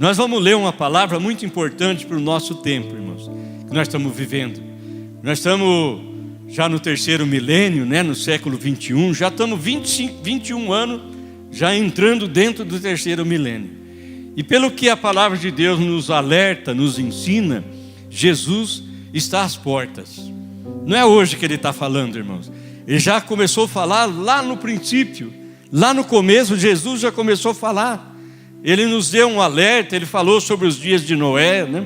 Nós vamos ler uma palavra muito importante para o nosso tempo, irmãos, que nós estamos vivendo. Nós estamos já no terceiro milênio, né, no século 21, já estamos 21 anos já entrando dentro do terceiro milênio. E pelo que a palavra de Deus nos alerta, nos ensina, Jesus está às portas. Não é hoje que ele está falando, irmãos. Ele já começou a falar lá no princípio, lá no começo. Jesus já começou a falar. Ele nos deu um alerta. Ele falou sobre os dias de Noé, né?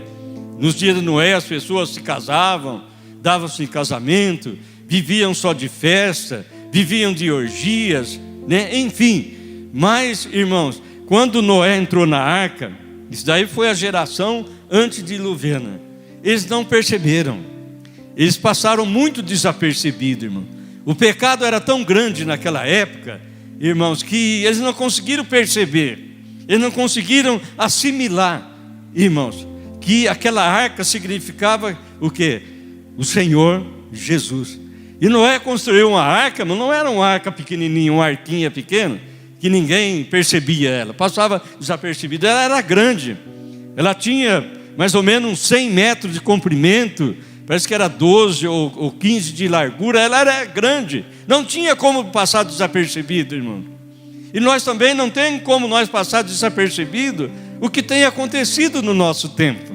Nos dias de Noé as pessoas se casavam, davam-se em casamento, viviam só de festa, viviam de orgias, né? Enfim. Mas, irmãos, quando Noé entrou na arca, isso daí foi a geração antediluviana, eles não perceberam. Eles passaram muito desapercebidos, irmão. O pecado era tão grande naquela época, irmãos, que eles não conseguiram perceber. Eles não conseguiram assimilar, irmãos, que aquela arca significava o quê? O Senhor Jesus. E Noé construiu uma arca, mas não era uma arca pequenininha, uma arquinha pequena, que ninguém percebia ela, passava desapercebida. Ela era grande, ela tinha mais ou menos uns 100 metros de comprimento, parece que era 12 ou 15 de largura. Ela era grande, não tinha como passar desapercebido, irmão. E nós também não temos como nós passar desapercebido o que tem acontecido no nosso tempo,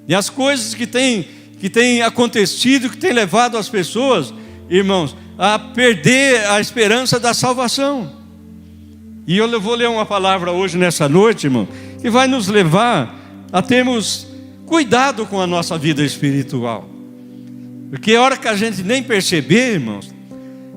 e as coisas que tem acontecido, que tem levado as pessoas, irmãos, a perder a esperança da salvação. E eu vou ler uma palavra hoje nessa noite, irmão, que vai nos levar a termos cuidado com a nossa vida espiritual. Porque a hora que a gente nem perceber, irmãos,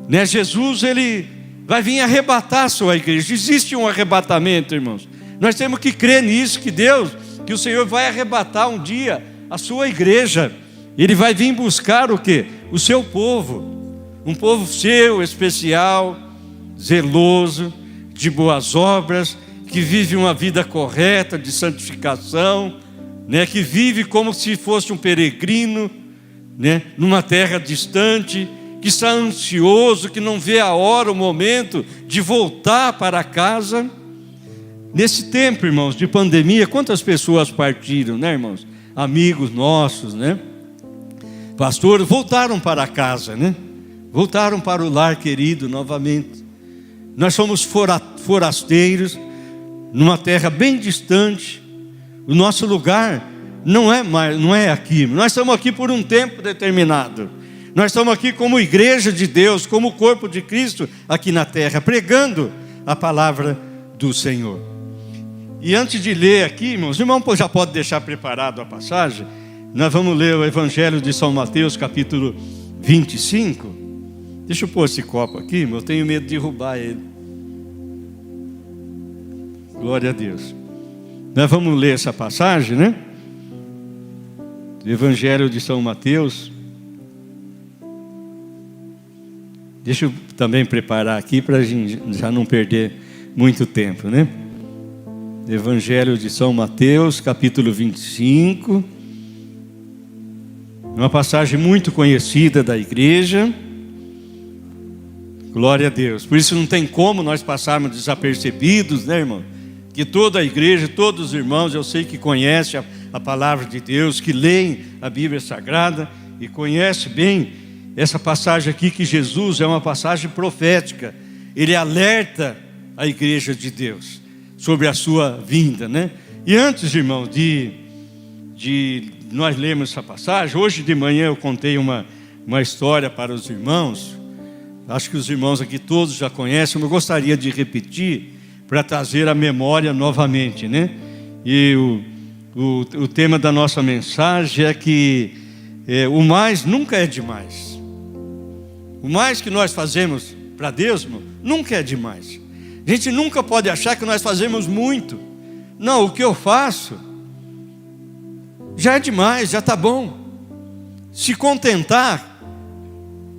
né, Jesus, ele vai vir arrebatar a sua igreja. Existe um arrebatamento, irmãos. Nós temos que crer nisso, que o Senhor vai arrebatar um dia a sua igreja. Ele vai vir buscar o quê? O seu povo. Um povo seu, especial, zeloso, de boas obras, que vive uma vida correta, de santificação, né? Que vive como se fosse um peregrino, né? Numa terra distante, que está ansioso, que não vê a hora, o momento de voltar para casa. Nesse tempo, irmãos, de pandemia, quantas pessoas partiram, né, irmãos? Amigos nossos, né? Pastores voltaram para casa, né? Voltaram para o lar querido novamente. Nós somos forasteiros, numa terra bem distante. O nosso lugar não é aqui. Nós estamos aqui por um tempo determinado. Nós estamos aqui como igreja de Deus, como corpo de Cristo aqui na terra, pregando a palavra do Senhor. E antes de ler aqui, irmãos, o irmão já pode deixar preparado a passagem. Nós vamos ler o Evangelho de São Mateus, capítulo 25. Deixa eu pôr esse copo aqui, eu tenho medo de derrubar ele. Glória a Deus. Nós vamos ler essa passagem, né? Do Evangelho de São Mateus. Deixa eu também preparar aqui para a gente já não perder muito tempo, né? Evangelho de São Mateus, capítulo 25. Uma passagem muito conhecida da igreja. Glória a Deus. Por isso não tem como nós passarmos desapercebidos, né, irmão? Que toda a igreja, todos os irmãos, eu sei que conhecem a palavra de Deus, que leem a Bíblia Sagrada e conhecem bem essa passagem aqui, que Jesus é uma passagem profética. Ele alerta a igreja de Deus sobre a sua vinda, né? E antes, irmão, de nós lermos essa passagem, hoje de manhã eu contei uma história para os irmãos. Acho que os irmãos aqui todos já conhecem, mas eu gostaria de repetir para trazer a memória novamente, né? E o tema da nossa mensagem é que o mais nunca é demais. O mais que nós fazemos para Deus, irmão, nunca é demais. A gente nunca pode achar que nós fazemos muito. Não, o que eu faço já é demais, já está bom. Se contentar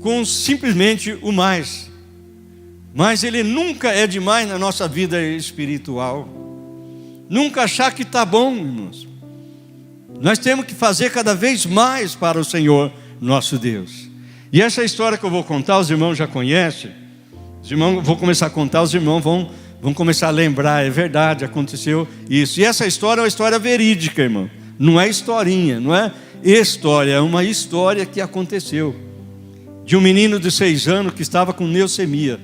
com simplesmente o mais. Mas ele nunca é demais na nossa vida espiritual. Nunca achar que está bom, irmãos. Nós temos que fazer cada vez mais para o Senhor nosso Deus. E essa história que eu vou contar, os irmãos já conhecem. Os irmãos, vou começar a contar, os irmãos vão vão começar a lembrar, é verdade, aconteceu isso. E essa história é uma história verídica, irmão. Não é historinha, não é história, é uma história que aconteceu. De um menino de 6 anos que estava com leucemia.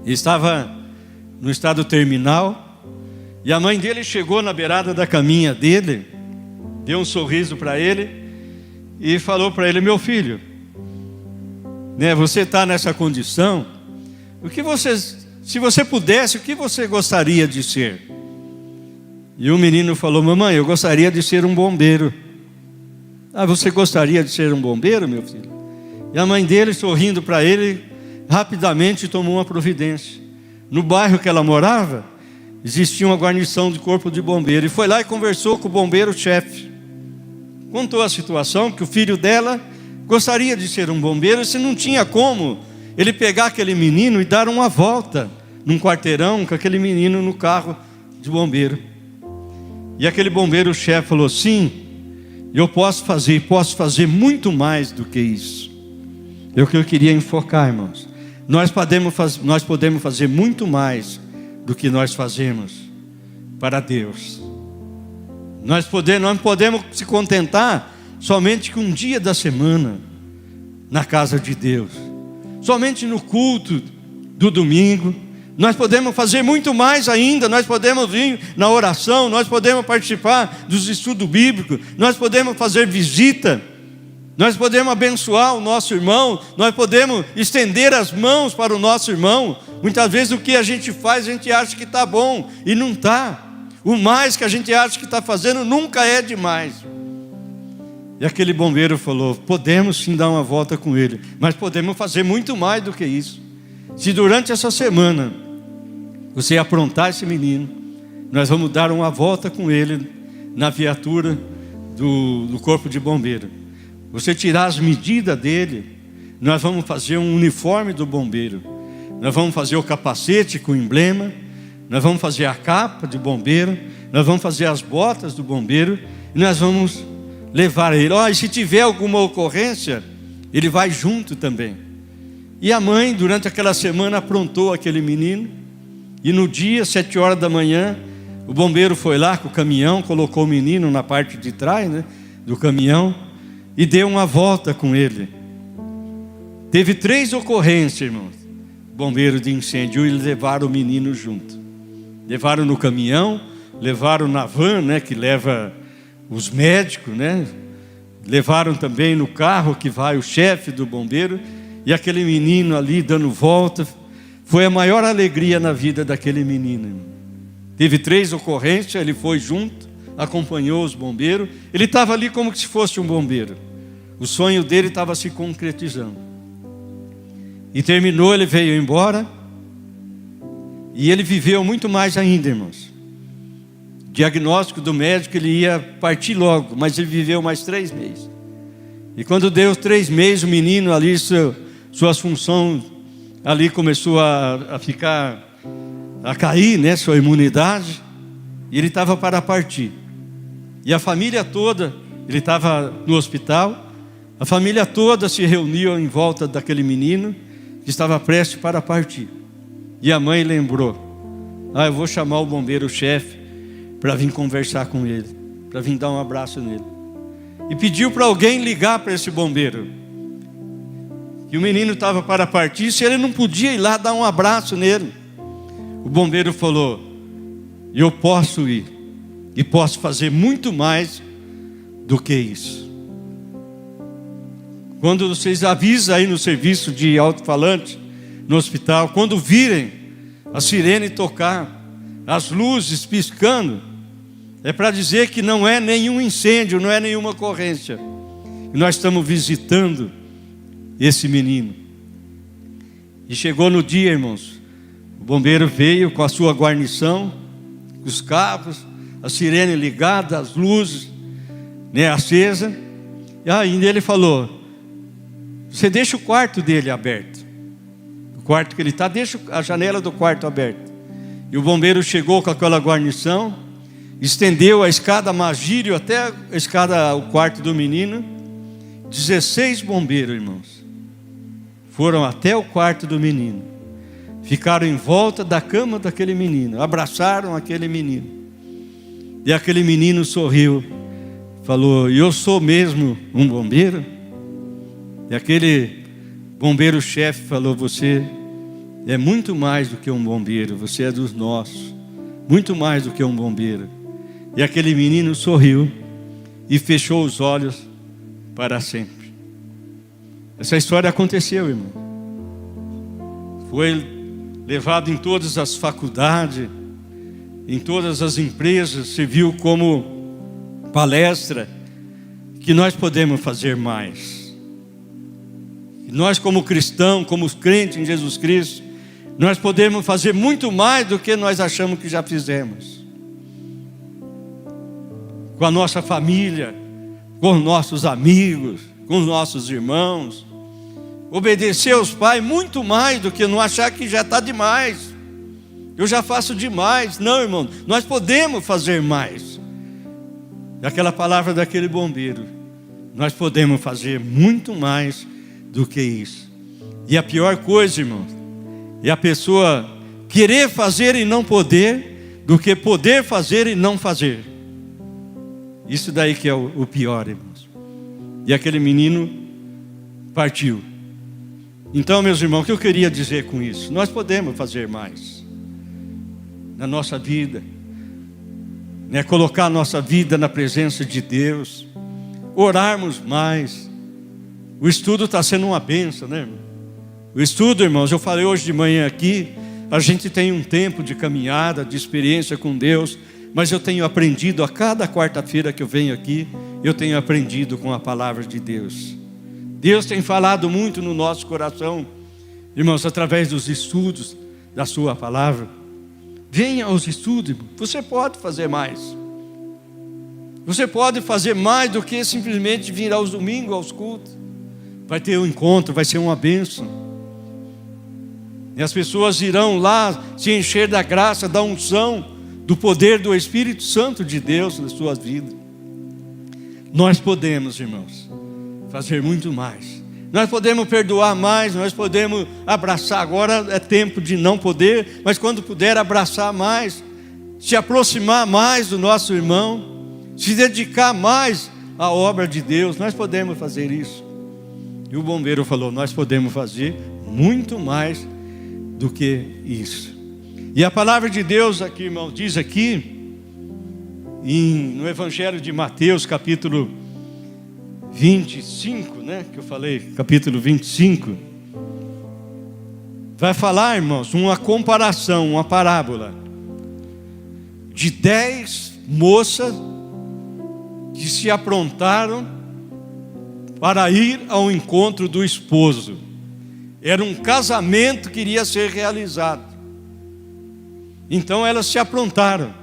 Ele estava no estado terminal. E a mãe dele chegou na beirada da caminha dele, deu um sorriso para ele e falou para ele: meu filho, né, você está nessa condição, se você pudesse, o que você gostaria de ser? E o menino falou: mamãe, eu gostaria de ser um bombeiro. Ah, você gostaria de ser um bombeiro, meu filho? E a mãe dele, sorrindo para ele, rapidamente tomou uma providência. No bairro que ela morava, existia uma guarnição de corpo de bombeiro. E foi lá e conversou com o bombeiro-chefe. Contou a situação, que o filho dela gostaria de ser um bombeiro, e se não tinha como ele pegar aquele menino e dar uma volta num quarteirão com aquele menino no carro de bombeiro. E aquele bombeiro-chefe falou: sim, eu posso fazer muito mais do que isso. É o que eu queria enfocar, irmãos. Nós podemos fazer muito mais do que nós fazemos para Deus. Nós não podemos se contentar somente com um dia da semana na casa de Deus, somente no culto do domingo. Nós podemos fazer muito mais ainda. Nós podemos vir na oração, nós podemos participar dos estudos bíblicos, nós podemos fazer visita, nós podemos abençoar o nosso irmão, nós podemos estender as mãos para o nosso irmão. Muitas vezes o que a gente faz, a gente acha que está bom, e não está. O mais que a gente acha que está fazendo nunca é demais. E aquele bombeiro falou: podemos sim dar uma volta com ele, mas podemos fazer muito mais do que isso. Se durante essa semana você aprontar esse menino, nós vamos dar uma volta com ele na viatura do corpo de bombeiro. Você tirar as medidas dele, nós vamos fazer um uniforme do bombeiro, nós vamos fazer o capacete com emblema, nós vamos fazer a capa de bombeiro, nós vamos fazer as botas do bombeiro, e nós vamos levar ele. E se tiver alguma ocorrência, ele vai junto também. E a mãe, durante aquela semana, aprontou aquele menino. E no dia, 7 horas da manhã, o bombeiro foi lá com o caminhão, colocou o menino na parte de trás, né, do caminhão, e deu uma volta com ele. Teve 3 ocorrências, irmãos, bombeiro de incêndio, e levaram o menino junto. Levaram no caminhão, levaram na van, né, que leva os médicos, né? Levaram também no carro que vai o chefe do bombeiro. E aquele menino ali dando volta. Foi a maior alegria na vida daquele menino. Teve 3 ocorrências, ele foi junto, acompanhou os bombeiros. Ele estava ali como se fosse um bombeiro. O sonho dele estava se concretizando. E terminou, ele veio embora. E ele viveu muito mais ainda, irmãos. Diagnóstico do médico, ele ia partir logo, mas ele viveu mais 3 meses. E quando deu 3 meses, o menino ali, suas funções ali começou a cair, né, sua imunidade, e ele estava para partir. E a família toda, ele estava no hospital, a família toda se reuniu em volta daquele menino que estava prestes para partir. E a mãe lembrou: eu vou chamar o bombeiro-chefe para vir conversar com ele, para vir dar um abraço nele. E pediu para alguém ligar para esse bombeiro, que o menino estava para partir, se ele não podia ir lá dar um abraço nele. O bombeiro falou: eu posso ir, e posso fazer muito mais do que isso. Quando vocês avisam aí no serviço de alto-falante, no hospital, quando virem a sirene tocar, as luzes piscando, é para dizer que não é nenhum incêndio, não é nenhuma ocorrência. E nós estamos visitando esse menino. E chegou no dia, irmãos, o bombeiro veio com a sua guarnição, os carros, a sirene ligada, as luzes, né, acesa. E ainda ele falou: você deixa o quarto dele aberto. O quarto que ele está, deixa a janela do quarto aberta. E o bombeiro chegou com aquela guarnição, estendeu a escada Magírio até a escada, o quarto do menino. 16 bombeiros, irmãos, foram até o quarto do menino, ficaram em volta da cama daquele menino, abraçaram aquele menino. E aquele menino sorriu, falou: eu sou mesmo um bombeiro? E aquele bombeiro-chefe falou: você é muito mais do que um bombeiro, você é dos nossos, muito mais do que um bombeiro. E aquele menino sorriu e fechou os olhos para sempre. Essa história aconteceu, irmão. Foi levado em todas as faculdades, em todas as empresas, serviu como palestra, que nós podemos fazer mais. Nós, como cristãos, como crentes em Jesus Cristo, nós podemos fazer muito mais do que nós achamos que já fizemos. Com a nossa família, com os nossos amigos, com os nossos irmãos. Obedecer aos pais muito mais do que não achar que já está demais. Eu já faço demais. Não, irmão, nós podemos fazer mais. Aquela palavra daquele bombeiro, nós podemos fazer muito mais do que isso. E a pior coisa, irmão, é a pessoa querer fazer e não poder, do que poder fazer e não fazer. Isso daí que é o pior, irmãos. E aquele menino partiu. Então, meus irmãos, o que eu queria dizer com isso? Nós podemos fazer mais na nossa vida, né? Colocar a nossa vida na presença de Deus, orarmos mais. O estudo está sendo uma bênção, né, irmão? O estudo, irmãos, eu falei hoje de manhã aqui, a gente tem um tempo de caminhada, de experiência com Deus, mas eu tenho aprendido a cada quarta-feira que eu venho aqui, eu tenho aprendido com a palavra de Deus. Deus tem falado muito no nosso coração, irmãos, através dos estudos da sua palavra. Venha aos estudos, irmão. Você pode fazer mais. Você pode fazer mais do que simplesmente vir aos domingos, aos cultos. Vai ter um encontro, vai ser uma bênção. E as pessoas irão lá se encher da graça, da unção, do poder do Espírito Santo de Deus na sua vida. Nós podemos, irmãos, fazer muito mais. Nós podemos perdoar mais, nós podemos abraçar. Agora é tempo de não poder, mas quando puder, abraçar mais, se aproximar mais do nosso irmão, se dedicar mais à obra de Deus. Nós podemos fazer isso. E o bombeiro falou: nós podemos fazer muito mais do que isso. E a palavra de Deus aqui, irmão, diz aqui no Evangelho de Mateus, capítulo 25, né, que eu falei, capítulo 25, vai falar, irmãos, uma comparação, uma parábola de 10 moças que se aprontaram para ir ao encontro do esposo. Era um casamento que iria ser realizado. Então elas se aprontaram.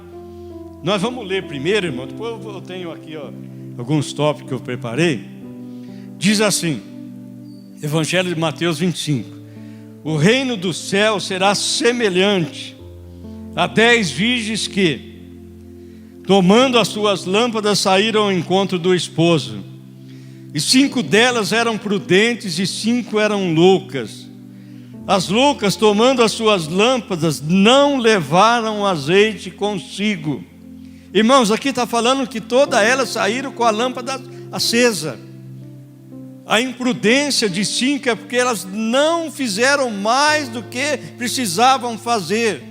Nós vamos ler primeiro, irmão, depois eu tenho aqui, alguns tópicos que eu preparei. Diz assim, Evangelho de Mateus 25: o reino do céu será semelhante a 10 virgens que, tomando as suas lâmpadas, saíram ao encontro do esposo. E 5 delas eram prudentes e 5 eram loucas. As loucas, tomando as suas lâmpadas, não levaram azeite consigo. Irmãos, aqui está falando que todas elas saíram com a lâmpada acesa. A imprudência de 5 é porque elas não fizeram mais do que precisavam fazer.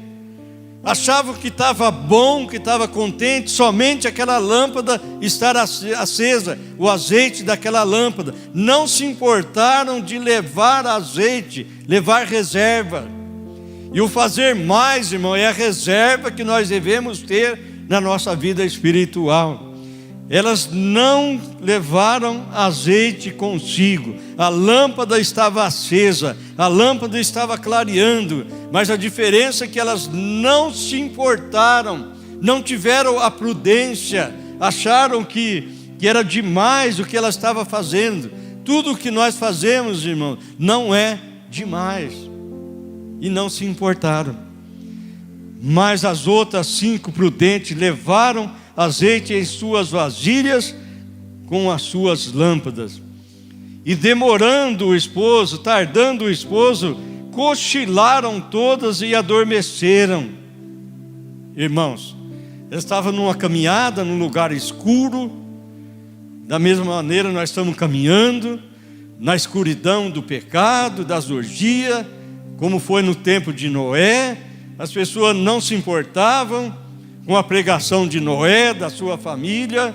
Achavam que estava bom, que estava contente, somente aquela lâmpada estar acesa, o azeite daquela lâmpada. Não se importaram de levar azeite, levar reserva. E o fazer mais, irmão, é a reserva que nós devemos ter na nossa vida espiritual. Elas não levaram azeite consigo. A lâmpada estava acesa, a lâmpada estava clareando, mas a diferença é que elas não se importaram, não tiveram a prudência, acharam que era demais o que ela estava fazendo. Tudo o que nós fazemos, irmão, não é demais, e não se importaram. Mas as outras 5 prudentes levaram azeite em suas vasilhas com as suas lâmpadas. E tardando o esposo, cochilaram todas e adormeceram. Irmãos, eles estavam numa caminhada, num lugar escuro. Da mesma maneira nós estamos caminhando na escuridão do pecado, das orgias, como foi no tempo de Noé. As pessoas não se importavam com a pregação de Noé, da sua família,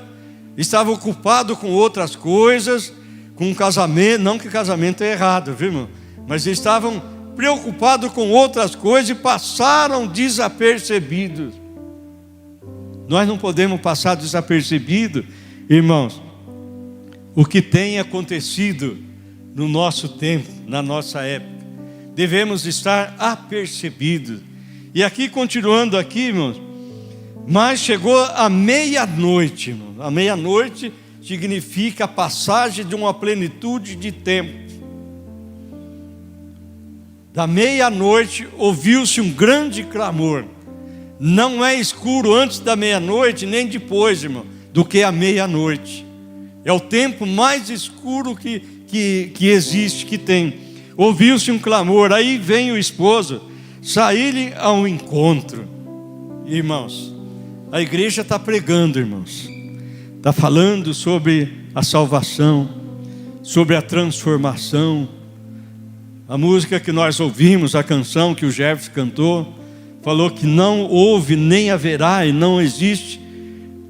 estavam ocupados com outras coisas, com casamento. Não que casamento é errado, viu, irmão? Mas eles estavam preocupados com outras coisas e passaram desapercebidos. Nós não podemos passar desapercebido, irmãos, o que tem acontecido no nosso tempo, na nossa época. Devemos estar apercebidos. E aqui, continuando aqui, irmãos, mas chegou a meia-noite, irmãos. A meia-noite significa a passagem de uma plenitude de tempo. Da meia-noite ouviu-se um grande clamor. Não é escuro antes da meia-noite, nem depois, irmão, do que a meia-noite. É o tempo mais escuro que existe, que tem. Ouviu-se um clamor, aí vem o esposo, sair-lhe ao encontro. Irmãos, a igreja está pregando, irmãos. Está falando sobre a salvação, sobre a transformação. A música que nós ouvimos, a canção que o Jefferson cantou, falou que não houve, nem haverá e não existe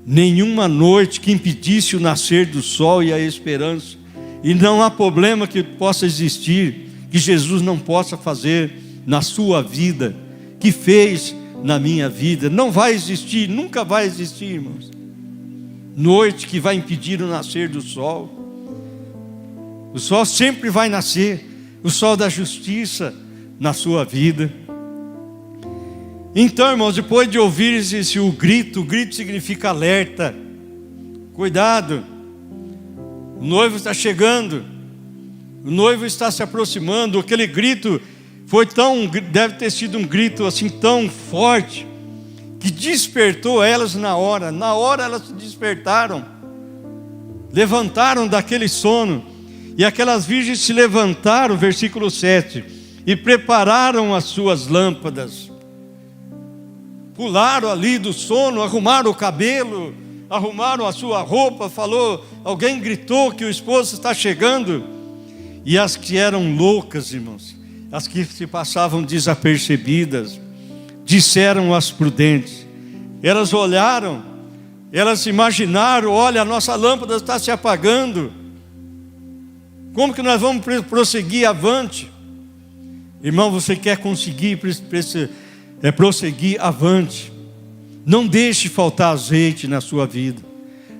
nenhuma noite que impedisse o nascer do sol e a esperança. E não há problema que possa existir, que Jesus não possa fazer na sua vida, que fez na minha vida. Não vai existir, nunca vai existir, irmãos, noite que vai impedir o nascer do sol. O sol sempre vai nascer, o sol da justiça na sua vida. Então, irmãos, depois de ouvir o grito significa alerta. Cuidado, o noivo está chegando, o noivo está se aproximando. Aquele grito deve ter sido um grito assim tão forte, que despertou elas na hora elas se despertaram, levantaram daquele sono, e aquelas virgens se levantaram, versículo 7, e prepararam as suas lâmpadas. Pularam ali do sono, arrumaram o cabelo, arrumaram a sua roupa. Alguém gritou que o esposo está chegando. E as que eram loucas, irmãos, as que se passavam desapercebidas, disseram às prudentes. Elas olharam, elas imaginaram: olha, a nossa lâmpada está se apagando, como que nós vamos prosseguir avante? Irmão, você quer conseguir prosseguir avante, não deixe faltar azeite na sua vida,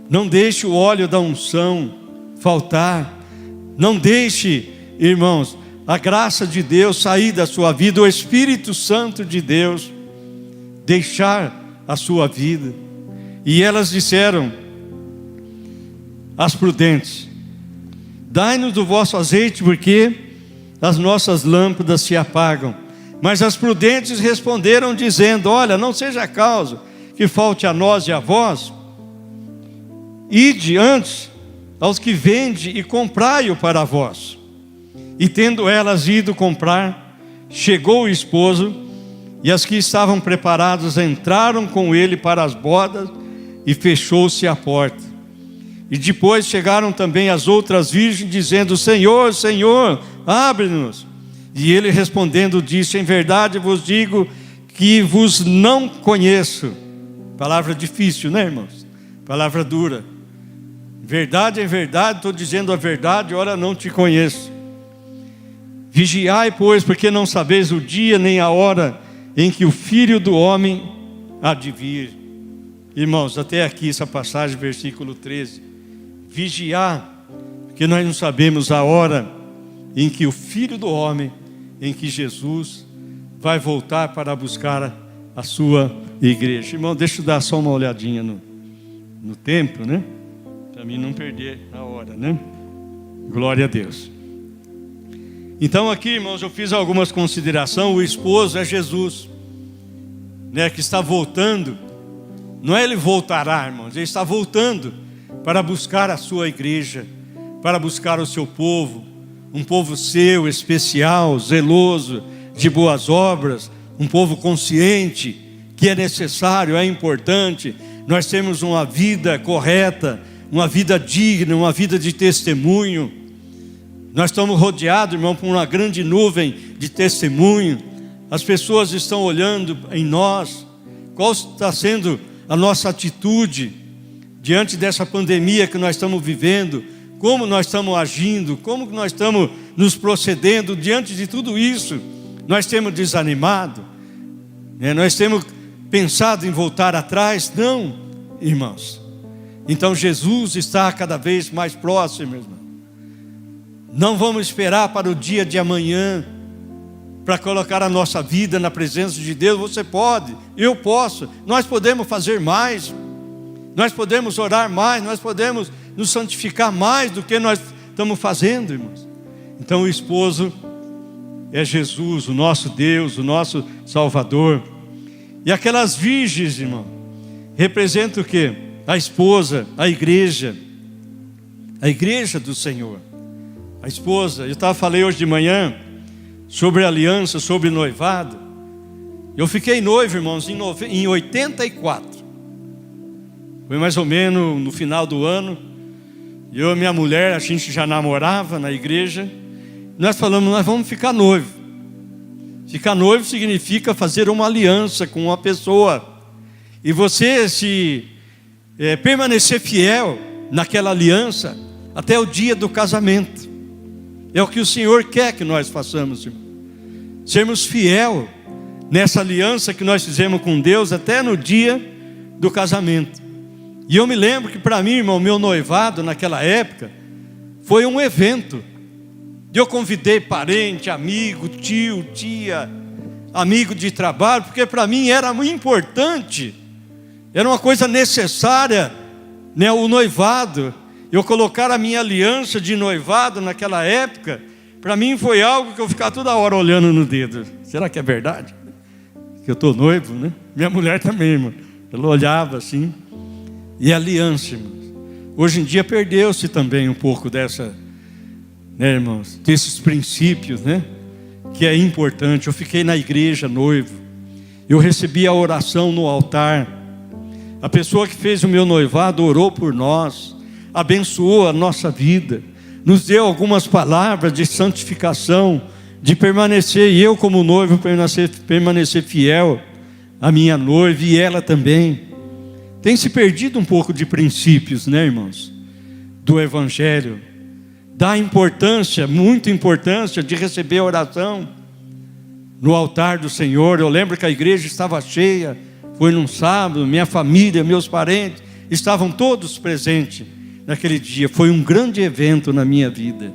não deixe o óleo da unção faltar, não deixe, irmãos, a graça de Deus sair da sua vida, o Espírito Santo de Deus deixar a sua vida. E elas disseram às prudentes: dai-nos do vosso azeite, porque as nossas lâmpadas se apagam. Mas as prudentes responderam dizendo: olha, não seja causa que falte a nós e a vós, ide antes aos que vendem e comprai-o para vós. E tendo elas ido comprar, chegou o esposo, e as que estavam preparadas entraram com ele para as bodas, e fechou-se a porta. E depois chegaram também as outras virgens, dizendo: Senhor, Senhor, abre-nos. E ele respondendo disse: em verdade vos digo que vos não conheço. Palavra difícil, né, irmãos? Palavra dura. Verdade é verdade, estou dizendo a verdade, ora não te conheço. Vigiai, pois, porque não sabeis o dia nem a hora em que o Filho do Homem há de vir. Irmãos, até aqui essa passagem, versículo 13. Vigiar, porque nós não sabemos a hora em que o Filho do Homem, em que Jesus vai voltar para buscar a sua igreja. Irmão, deixa eu dar só uma olhadinha no tempo, né? Para mim não perder a hora, né? Glória a Deus. Então aqui, irmãos, eu fiz algumas considerações. O esposo é Jesus, né, que está voltando. Não é ele voltará, irmãos, ele está voltando para buscar a sua igreja, para buscar o seu povo, um povo seu, especial, zeloso, de boas obras, um povo consciente que é necessário, é importante nós temos uma vida correta, uma vida digna, uma vida de testemunho. Nós estamos rodeados, irmão, por uma grande nuvem de testemunho. As pessoas estão olhando em nós. Qual está sendo a nossa atitude diante dessa pandemia que nós estamos vivendo? Como nós estamos agindo? Como nós estamos nos procedendo diante de tudo isso? Nós temos desanimado? Nós temos pensado em voltar atrás? Não, irmãos. Então Jesus está cada vez mais próximo, irmão. Não vamos esperar para o dia de amanhã para colocar a nossa vida na presença de Deus. Você pode, eu posso, nós podemos fazer mais, nós podemos orar mais, nós podemos nos santificar mais do que nós estamos fazendo, irmãos. Então o esposo é Jesus, o nosso Deus, o nosso Salvador. E aquelas virgens, irmão, representam o quê? A esposa, a igreja do Senhor. A esposa, falei hoje de manhã sobre aliança, sobre noivado. Eu fiquei noivo, irmãos, em 84. Foi mais ou menos no final do ano. Eu e minha mulher, a gente já namorava na igreja. Nós falamos, nós vamos ficar noivo. Ficar noivo significa fazer uma aliança com uma pessoa. E você permanecer fiel naquela aliança até o dia do casamento. É o que o Senhor quer que nós façamos, irmão. Sermos fiel nessa aliança que nós fizemos com Deus até no dia do casamento. E eu me lembro que para mim, irmão, meu noivado naquela época foi um evento. Eu convidei parente, amigo, tio, tia, amigo de trabalho, porque para mim era muito importante, era uma coisa necessária, né, o noivado. Eu colocar a minha aliança de noivado naquela época, para mim foi algo que eu ficava toda hora olhando no dedo. Será que é verdade? Que eu estou noivo, né? Minha mulher também, irmão. Ela olhava assim. E a aliança, irmãos. Hoje em dia perdeu-se também um pouco dessa, né, irmãos? Desses princípios, né? Que é importante. Eu fiquei na igreja noivo. Eu recebi a oração no altar. A pessoa que fez o meu noivado orou por nós. Abençoou a nossa vida, nos deu algumas palavras de santificação, de permanecer, e eu como noivo permanecer fiel à minha noiva, e ela também. Tem se perdido um pouco de princípios, né, irmãos, do Evangelho. Dá importância, muita importância de receber a oração no altar do Senhor. Eu lembro que a igreja estava cheia, foi num sábado, minha família, meus parentes, estavam todos presentes naquele dia. Foi um grande evento na minha vida.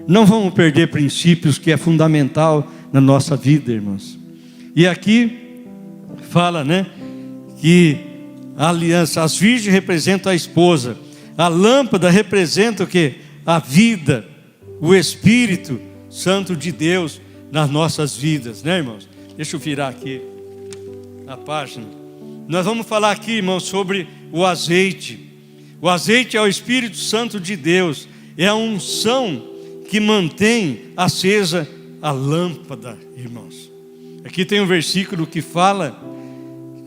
Não vamos perder princípios, que é fundamental na nossa vida, irmãos. E aqui fala, né, que a aliança, as virgens representam a esposa, a lâmpada representa o quê? A vida, o Espírito Santo de Deus nas nossas vidas, né, irmãos? Deixa eu virar aqui a página. Nós vamos falar aqui, irmãos, sobre o azeite. O azeite é o Espírito Santo de Deus, é a unção que mantém acesa a lâmpada, irmãos. Aqui tem um versículo que fala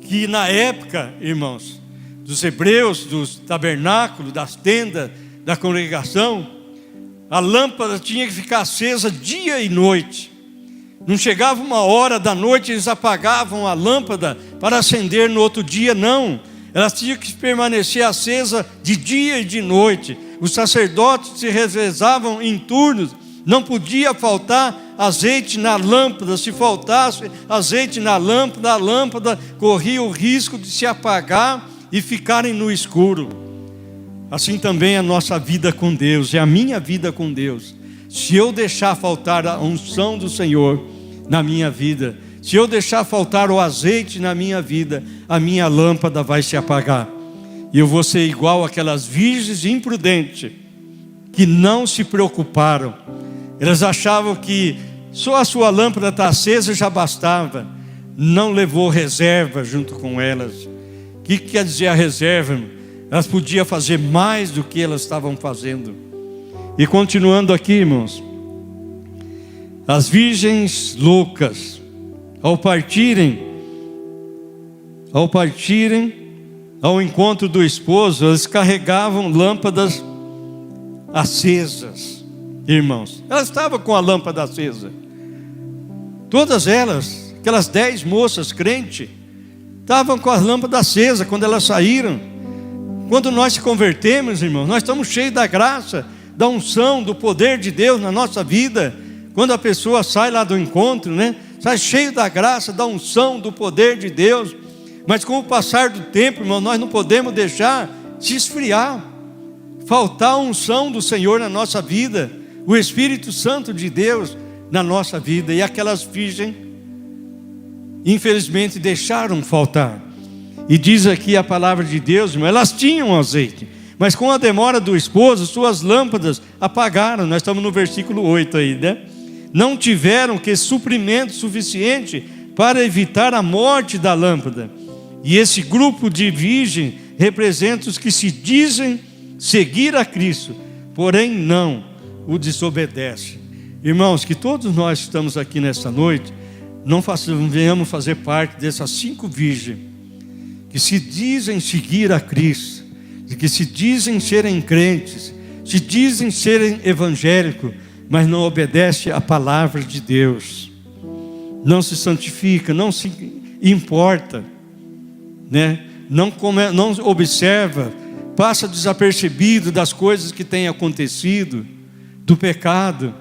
que na época, irmãos, dos hebreus, dos tabernáculos, das tendas, da congregação, a lâmpada tinha que ficar acesa dia e noite. Não chegava uma hora da noite, eles apagavam a lâmpada para acender no outro dia, não. Elas tinham que permanecer acesa de dia e de noite. Os sacerdotes se revezavam em turnos. Não podia faltar azeite na lâmpada. Se faltasse azeite na lâmpada, a lâmpada corria o risco de se apagar e ficarem no escuro. Assim também é a nossa vida com Deus, é a minha vida com Deus. Se eu deixar faltar a unção do Senhor na minha vida, se eu deixar faltar o azeite na minha vida, a minha lâmpada vai se apagar. E eu vou ser igual aquelas virgens imprudentes que não se preocuparam. Elas achavam que só a sua lâmpada estar acesa já bastava. Não levou reserva junto com elas. O que quer dizer a reserva, irmão? Elas podiam fazer mais do que elas estavam fazendo. E continuando aqui, irmãos, As virgens loucas, ao partirem ao encontro do esposo, elas carregavam lâmpadas acesas, irmãos. Elas estavam com a lâmpada acesa. Todas elas, aquelas 10 moças crentes, estavam com a lâmpada acesa quando elas saíram. Quando nós se convertemos, irmãos, nós estamos cheios da graça, da unção, do poder de Deus na nossa vida. Quando a pessoa sai lá do encontro, né? Sai cheio da graça, da unção, do poder de Deus. Mas com o passar do tempo, irmão, nós não podemos deixar se esfriar, faltar a unção do Senhor na nossa vida, o Espírito Santo de Deus na nossa vida. E aquelas virgens, infelizmente, deixaram faltar. E diz aqui a palavra de Deus, irmão, elas tinham azeite, mas com a demora do esposo, suas lâmpadas apagaram. Nós estamos no versículo 8 aí, né? Não tiveram que suprimento suficiente para evitar a morte da lâmpada. E esse grupo de virgens representa os que se dizem seguir a Cristo, porém não o desobedecem. Irmãos, que todos nós que estamos aqui nesta noite, não venhamos fazer parte dessas 5 virgens, que se dizem seguir a Cristo, que se dizem serem crentes, se dizem serem evangélicos, mas não obedecem à palavra de Deus, não se santifica, não se importa, né? Não observa, passa desapercebido das coisas que têm acontecido, do pecado,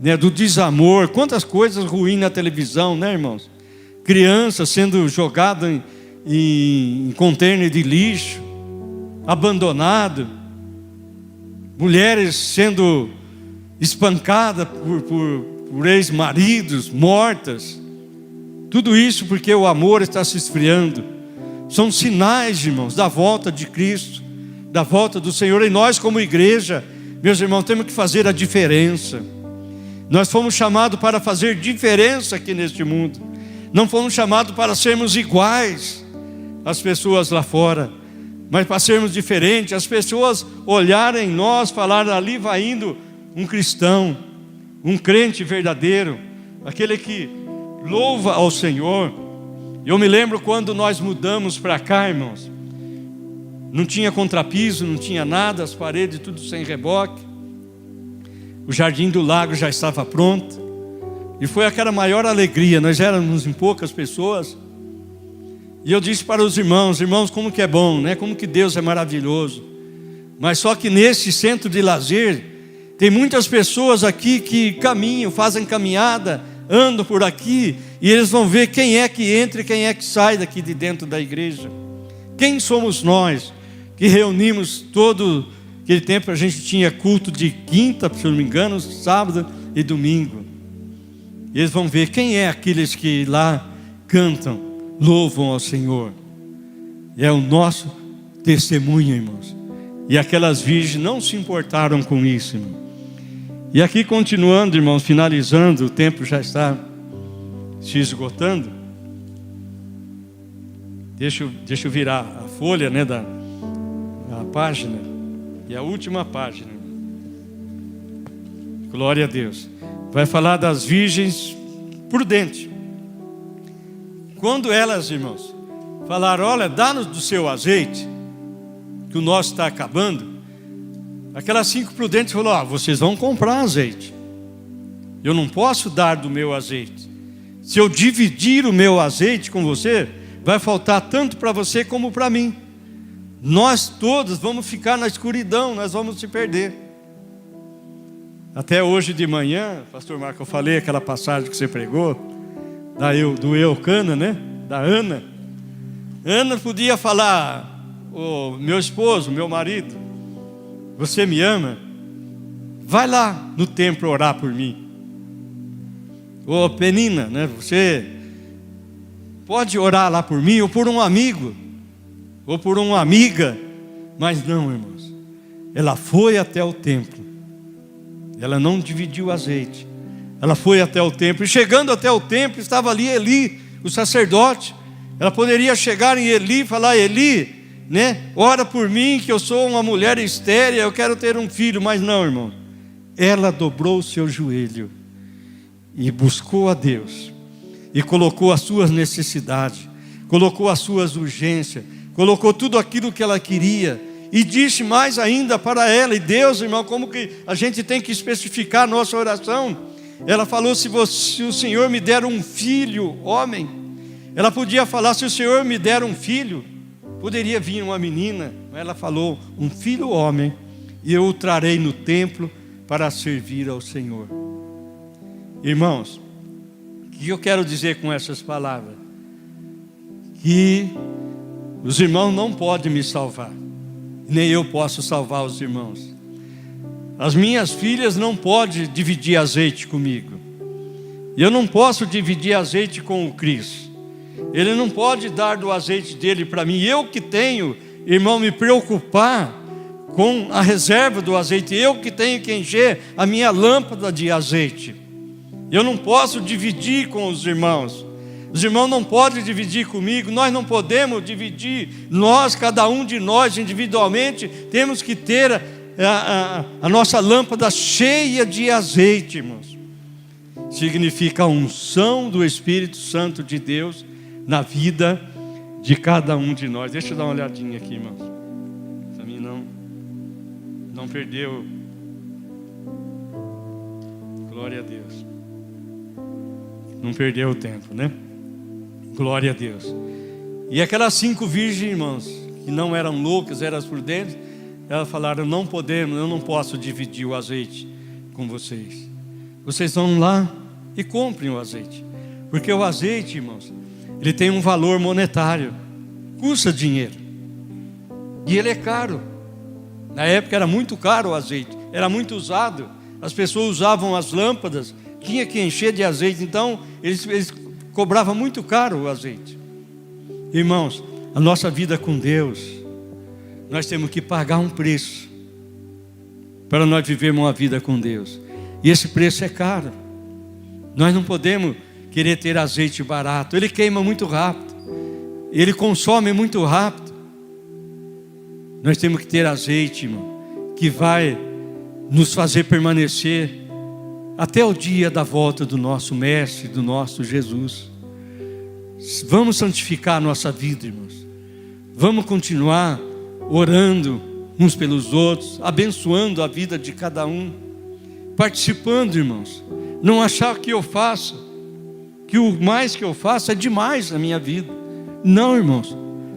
né? Do desamor. Quantas coisas ruins na televisão, né, irmãos? Crianças sendo jogadas em container de lixo, abandonado, mulheres sendo espancadas por ex-maridos, mortas. Tudo isso porque o amor está se esfriando. São sinais, irmãos, da volta de Cristo, da volta do Senhor. E nós, como igreja, meus irmãos, temos que fazer a diferença. Nós fomos chamados para fazer diferença aqui neste mundo. Não fomos chamados para sermos iguais às pessoas lá fora, mas para sermos diferentes. As pessoas olharem em nós, falarem: ali vai indo um cristão, um crente verdadeiro, aquele que louva ao Senhor. Eu me lembro quando nós mudamos para cá, irmãos, não tinha contrapiso, não tinha nada, as paredes tudo sem reboque, o jardim do lago já estava pronto, e foi aquela maior alegria. Nós éramos em poucas pessoas, e eu disse para os irmãos: irmãos, como que é bom, né? Como que Deus é maravilhoso. Mas só que nesse centro de lazer, tem muitas pessoas aqui que caminham, fazem caminhada, andam por aqui, e eles vão ver quem é que entra e quem é que sai daqui de dentro da igreja. Quem somos nós que reunimos todo aquele tempo? A gente tinha culto de quinta, se não me engano, sábado e domingo. E eles vão ver quem é aqueles que lá cantam, louvam ao Senhor. E é o nosso testemunho, irmãos. E aquelas virgens não se importaram com isso, irmão. E aqui continuando, irmãos, finalizando, o tempo já está se esgotando. Deixa eu virar a folha, né, a página. E a última página. Glória a Deus. Vai falar das virgens prudentes. Quando elas, irmãos, falaram: olha, dá-nos do seu azeite, que o nosso está acabando. Aquelas 5 prudentes falaram: vocês vão comprar azeite. Eu não posso dar do meu azeite. Se eu dividir o meu azeite com você, vai faltar tanto para você como para mim. Nós todos vamos ficar na escuridão, nós vamos se perder. Até hoje de manhã, pastor Marco, eu falei aquela passagem que você pregou, do Eucana, né? Da Ana. Ana podia falar: oh, meu esposo, meu marido, você me ama? Vai lá no templo orar por mim. Ô Penina, né? Você pode orar lá por mim, ou por um amigo, ou por uma amiga. Mas não, irmãos, ela foi até o templo. Ela não dividiu o azeite. Ela foi até o templo, e chegando até o templo, estava ali Eli, o sacerdote. Ela poderia chegar em Eli e falar: Eli, né? Ora por mim, que eu sou uma mulher estéril, eu quero ter um filho. Mas não, irmão, ela dobrou o seu joelho e buscou a Deus, e colocou as suas necessidades, colocou as suas urgências, colocou tudo aquilo que ela queria, e disse mais ainda para ela. E Deus, irmão, como que a gente tem que especificar a nossa oração? Ela falou: se o Senhor me der um filho, homem. Ela podia falar: se o Senhor me der um filho. Poderia vir uma menina, mas ela falou: um filho, homem, e eu o trarei no templo para servir ao Senhor. Irmãos, o que eu quero dizer com essas palavras? Que os irmãos não podem me salvar, nem eu posso salvar os irmãos. As minhas filhas não podem dividir azeite comigo. Eu não posso dividir azeite com o Cris. Ele não pode dar do azeite dele para mim. Eu que tenho, irmão, me preocupar com a reserva do azeite. Eu que tenho que encher a minha lâmpada de azeite. Eu não posso dividir com os irmãos. Os irmãos não podem dividir comigo. Nós não podemos dividir. Nós, cada um de nós individualmente, temos que ter a nossa lâmpada cheia de azeite, irmãos. Significa a unção do Espírito Santo de Deus na vida de cada um de nós. Deixa eu dar uma olhadinha aqui, irmãos. Para mim não perdeu. Glória a Deus. Não perdeu o tempo, né? Glória a Deus. E aquelas 5 virgens, irmãos, que não eram loucas, eram prudentes, elas falaram: não podemos, eu não posso dividir o azeite com vocês. Vocês vão lá e comprem o azeite. Porque o azeite, irmãos, ele tem um valor monetário, custa dinheiro. E ele é caro. Na época era muito caro o azeite, era muito usado. As pessoas usavam as lâmpadas, tinha que encher de azeite. Então eles cobravam muito caro o azeite. Irmãos, a nossa vida com Deus, nós temos que pagar um preço para nós vivermos uma vida com Deus. E esse preço é caro. Nós não podemos querer ter azeite barato. Ele queima muito rápido, ele consome muito rápido. Nós temos que ter azeite, irmão, que vai nos fazer permanecer até o dia da volta do nosso Mestre, do nosso Jesus. Vamos santificar a nossa vida, irmãos. Vamos continuar orando uns pelos outros, abençoando a vida de cada um, participando, irmãos. Não achar que eu faço, que o mais que eu faço é demais na minha vida. Não, irmãos.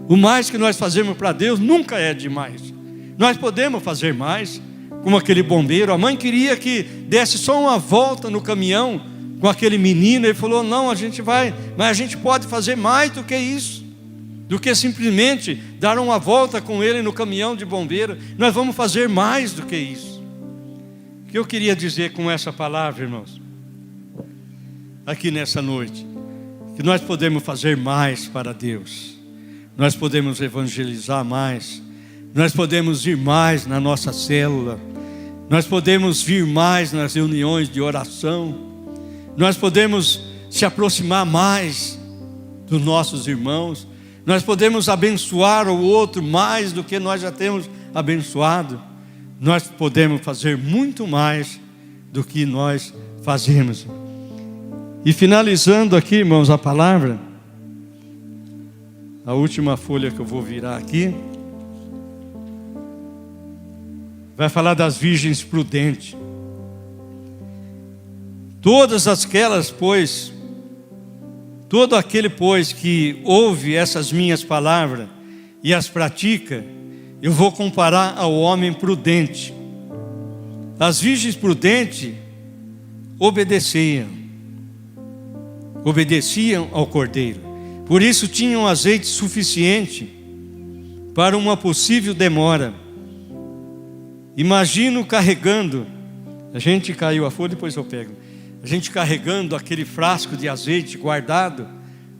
O mais que nós fazemos para Deus nunca é demais. Nós podemos fazer mais, como aquele bombeiro. A mãe queria que desse só uma volta no caminhão com aquele menino. Ele falou: não, a gente vai, mas a gente pode fazer mais do que isso, do que simplesmente dar uma volta com ele no caminhão de bombeiro. Nós vamos fazer mais do que isso. O que eu queria dizer com essa palavra, irmãos, aqui nessa noite, que nós podemos fazer mais para Deus. Nós podemos evangelizar mais. Nós podemos ir mais na nossa célula. Nós podemos vir mais nas reuniões de oração. Nós podemos se aproximar mais dos nossos irmãos. Nós podemos abençoar o outro mais do que nós já temos abençoado. Nós podemos fazer muito mais do que nós fazemos. E finalizando aqui, irmãos, a palavra, a última folha que eu vou virar aqui, vai falar das virgens prudentes. Todas aquelas, pois, todo aquele, pois, que ouve essas minhas palavras e as pratica, eu vou comparar ao homem prudente. As virgens prudentes obedeciam ao cordeiro. Por isso tinham azeite suficiente para uma possível demora. Imagino carregando, a gente caiu a folha, depois eu pego. A gente carregando aquele frasco de azeite guardado,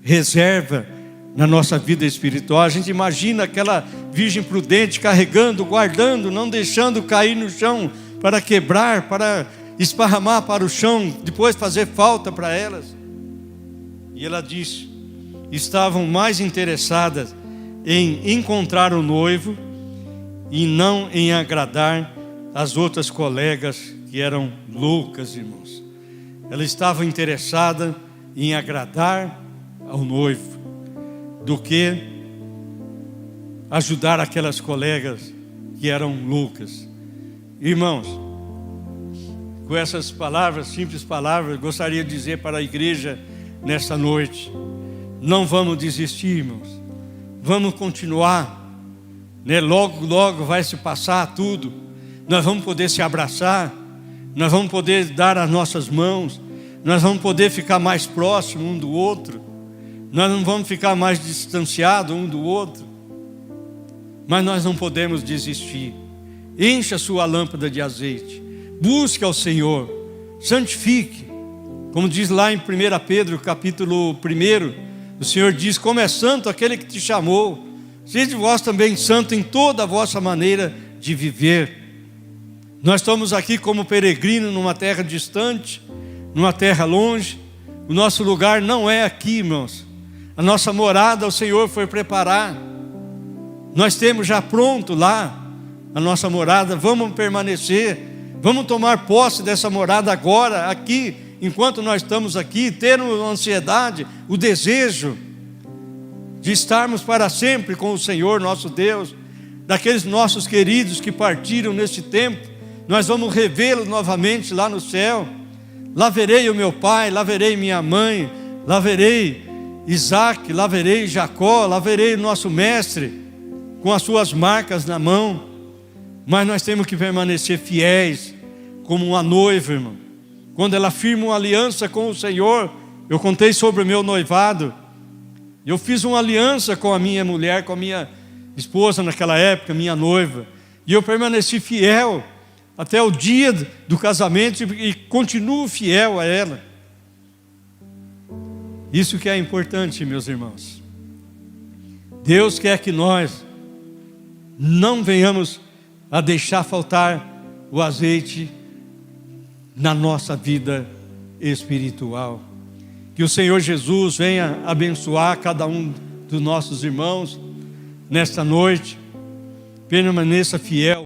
reserva na nossa vida espiritual. A gente imagina aquela virgem prudente carregando, guardando, não deixando cair no chão para quebrar, para esparramar para o chão, depois fazer falta para elas. E ela disse: estavam mais interessadas em encontrar o noivo e não em agradar as outras colegas que eram loucas, irmãos. ela estava interessada em agradar ao noivo do que ajudar aquelas colegas que eram loucas. Irmãos, com essas palavras, simples palavras, gostaria de dizer para a igreja nesta noite: não vamos desistir, irmãos, vamos continuar, né? Logo, logo vai se passar tudo, nós vamos poder se abraçar, nós vamos poder dar as nossas mãos, nós vamos poder ficar mais próximos um do outro, nós não vamos ficar mais distanciados um do outro, mas nós não podemos desistir. Encha a sua lâmpada de azeite, busque ao Senhor, santifique, como diz lá em 1 Pedro capítulo 1, o Senhor diz: como é santo aquele que te chamou, sede vós também santo em toda a vossa maneira de viver. Nós estamos aqui como peregrinos numa terra distante, numa terra longe. O nosso lugar não é aqui, irmãos. A nossa morada o Senhor foi preparar. Nós temos já pronto lá a nossa morada. Vamos permanecer, vamos tomar posse dessa morada agora, aqui, enquanto nós estamos aqui, ter a ansiedade, o desejo de estarmos para sempre com o Senhor nosso Deus. Daqueles nossos queridos que partiram neste tempo, nós vamos revê-los novamente lá no céu. Lá verei o meu pai, lá verei minha mãe, lá verei Isaac, lá verei Jacó, lá verei o nosso mestre com as suas marcas na mão. Mas nós temos que permanecer fiéis como uma noiva, irmão. Quando ela firma uma aliança com o Senhor, eu contei sobre o meu noivado, eu fiz uma aliança com a minha mulher, com a minha esposa naquela época, minha noiva, e eu permaneci fiel até o dia do casamento e continuo fiel a ela. Isso que é importante, meus irmãos. Deus quer que nós não venhamos a deixar faltar o azeite na nossa vida espiritual. Que o Senhor Jesus venha abençoar cada um dos nossos irmãos nesta noite. Permaneça fiel.